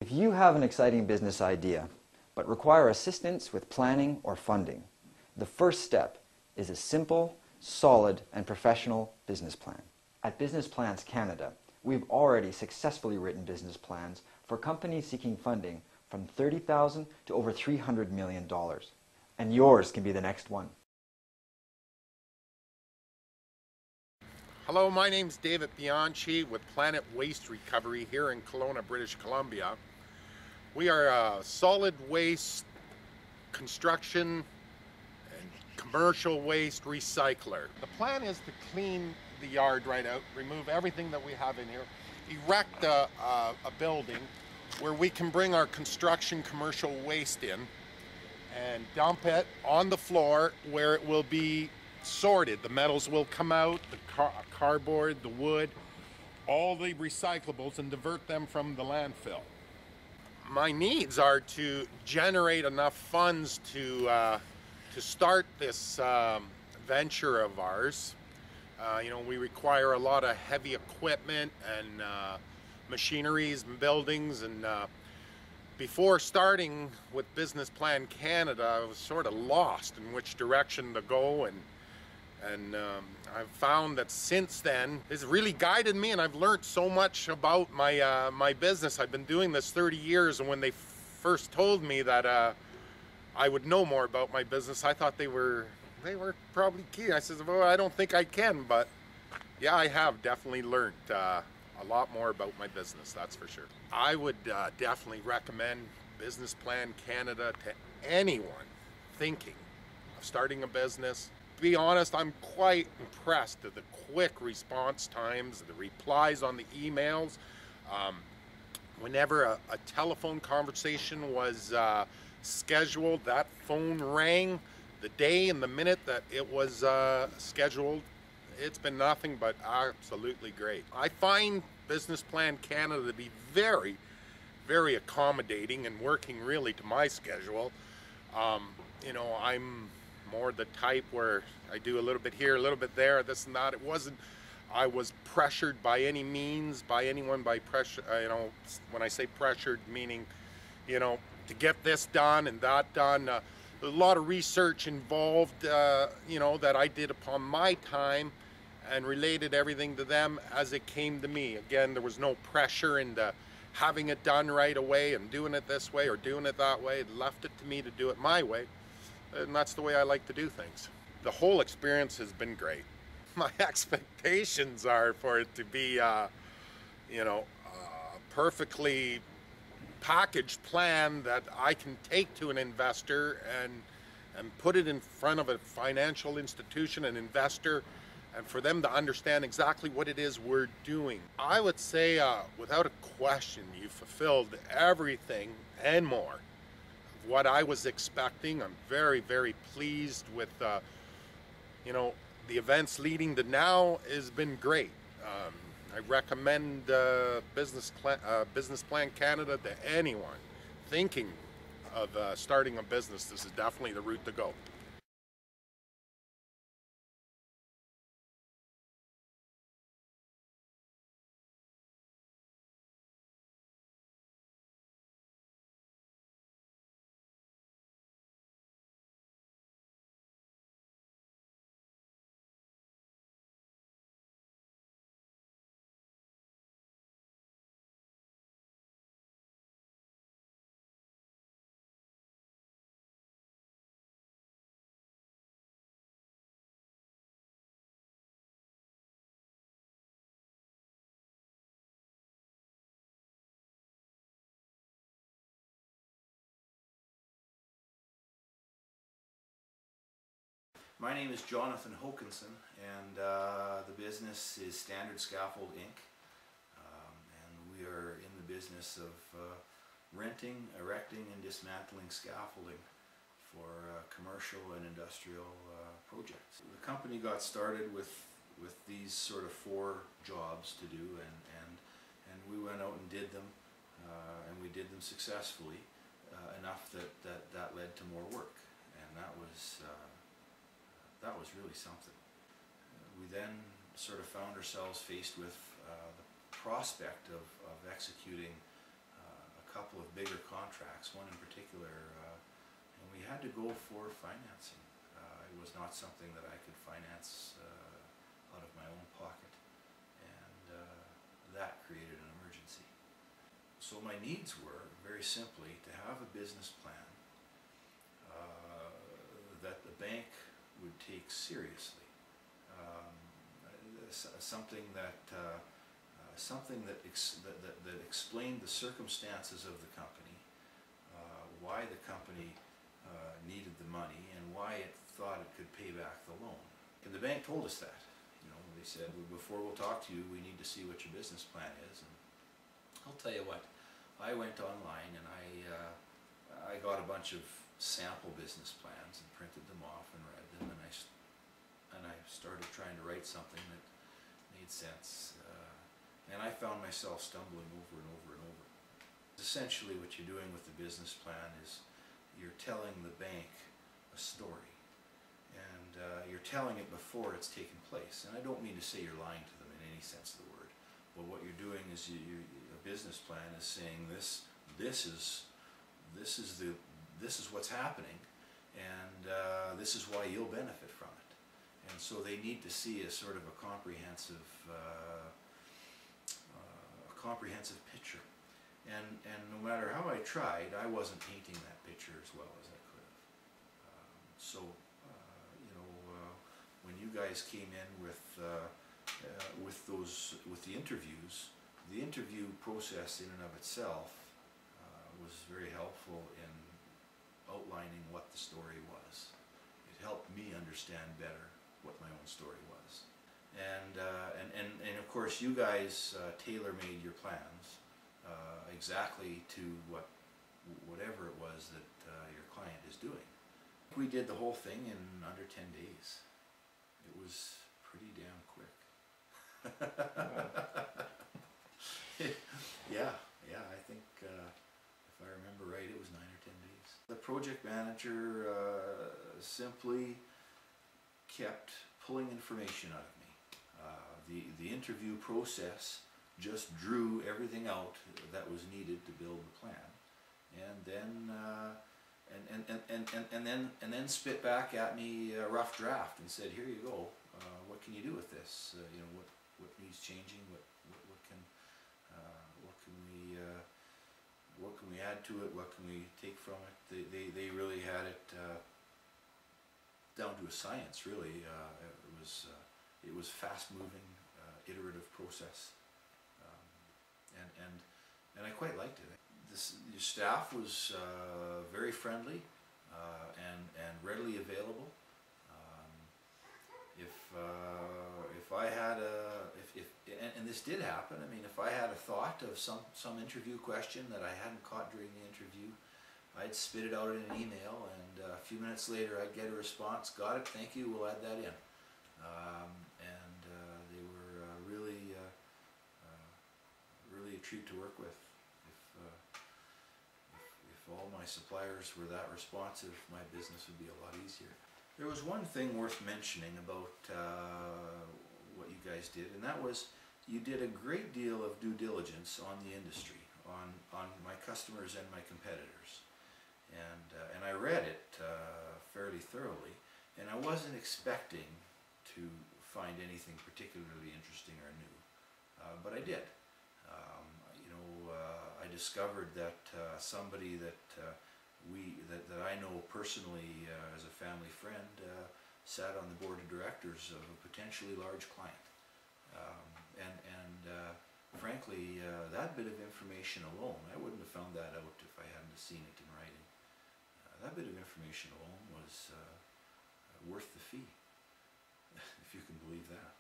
If you have an exciting business idea, but require assistance with planning or funding, the first step is a simple, solid, and professional business plan. At Business Plans Canada, we've already successfully written business plans for companies seeking funding from $30,000 to over $300 million. And yours can be the next one. Hello, my name's David Bianchi with Planet Waste Recovery here in Kelowna, British Columbia. We are a solid waste construction and commercial waste recycler. The plan is to clean the yard right out, remove everything that we have in here, erect a building where we can bring our construction commercial waste in and dump it on the floor where it will be sorted. The metals will come out, the cardboard, the wood, all the recyclables, and divert them from the landfill. My needs are to generate enough funds to start this venture of ours. We require a lot of heavy equipment and machineries and buildings, and before starting with Business Plan Canada, I was sort of lost in which direction to go, and I've found that since then it's really guided me, and I've learned so much about my business. I've been doing this 30 years, and when they first told me that I would know more about my business, I thought they were probably kidding. I said, well, I don't think I can, but yeah, I have definitely learned a lot more about my business, that's for sure. I would definitely recommend Business Plan Canada to anyone thinking of starting a business. To be honest, I'm quite impressed at the quick response times, the replies on the emails. Whenever a telephone conversation was scheduled, that phone rang the day and the minute that it was scheduled. It's been nothing but absolutely great. I find Business Plan Canada to be very, very accommodating and working really to my schedule. I'm more the type where I do a little bit here, a little bit there, this and that. I was pressured by any means, by anyone, by pressure, when I say pressured, meaning, to get this done and that done. A lot of research involved, that I did upon my time and related everything to them as it came to me. Again, there was no pressure into having it done right away and doing it this way or doing it that way. It left it to me to do it my way, and that's the way I like to do things. The whole experience has been great. My expectations are for it to be, perfectly packaged plan that I can take to an investor and put it in front of a financial institution, an investor, and for them to understand exactly what it is we're doing. I would say, without a question, you fulfilled everything and more of what I was expecting. I'm very, very pleased with, the events leading to now has been great. I recommend Business Plan Canada to anyone thinking of starting a business. This is definitely the route to go. My name is Jonathan Hokinson, and the business is Standard Scaffold Inc. And we are in the business of renting, erecting, and dismantling scaffolding for commercial and industrial projects. The company got started with these sort of 4 jobs to do, and we went out and did them, and we did them successfully enough that led to more work, and that was really something. We then sort of found ourselves faced with the prospect of executing a couple couple of bigger contracts, one in particular, and we had to go for financing. It was not something that I could finance out of my own pocket, and that created an emergency. So my needs were, very simply, to have a business plan that the bank would take seriously. Something that explained the circumstances of the company, why the company needed the money, and why it thought it could pay back the loan. And the bank told us that. You know, they said, well, before we'll talk to you, we need to see what your business plan is. And I'll tell you what, I went online and I got a bunch of sample business plans and printed them off and read them, and I started trying to write something that made sense, and I found myself stumbling over and over and over. Essentially what you're doing with the business plan is you're telling the bank a story, and you're telling it before it's taken place. And I don't mean to say you're lying to them in any sense of the word, but what you're doing is a business plan is saying this is what's happening, and this is why you'll benefit from it. And so they need to see a sort of a comprehensive picture. And no matter how I tried, I wasn't painting that picture as well as I could have. When you guys came in with the interviews, the interview process in and of itself was very helpful in outlining what the story was. It helped me understand better what my own story was. And of course you guys tailor-made your plans exactly to whatever it was that your client is doing. We did the whole thing in under 10 days. It was pretty damn quick. Yeah, I think if I remember right, it was 9 or 10 days. The project manager simply kept pulling information out of me. The interview process just drew everything out that was needed to build the plan, and then spit back at me a rough draft and said, "Here you go. What can you do with this? You know, what needs changing? What can we add to it? What can we take from it?" They really had it down to a science. Really, it was fast-moving, iterative process, and I quite liked it. Your staff was very friendly and readily available. If I had and this did happen. I mean, if I had a thought of some interview question that I hadn't caught during the interview, I'd spit it out in an email, and a few minutes later I'd get a response. "Got it, thank you, we'll add that in." They were really a treat to work with. If all my suppliers were that responsive, my business would be a lot easier. There was one thing worth mentioning about what you guys did, and that was you did a great deal of due diligence on the industry, on my customers and my competitors. And I read it fairly thoroughly, and I wasn't expecting to find anything particularly interesting or new, but I did. I discovered that somebody that I know personally as a family friend sat on the board of directors of a potentially large client, frankly, that bit of information alone, I wouldn't have found that out if I hadn't seen it in writing. That bit of information alone was worth the fee, if you can believe that.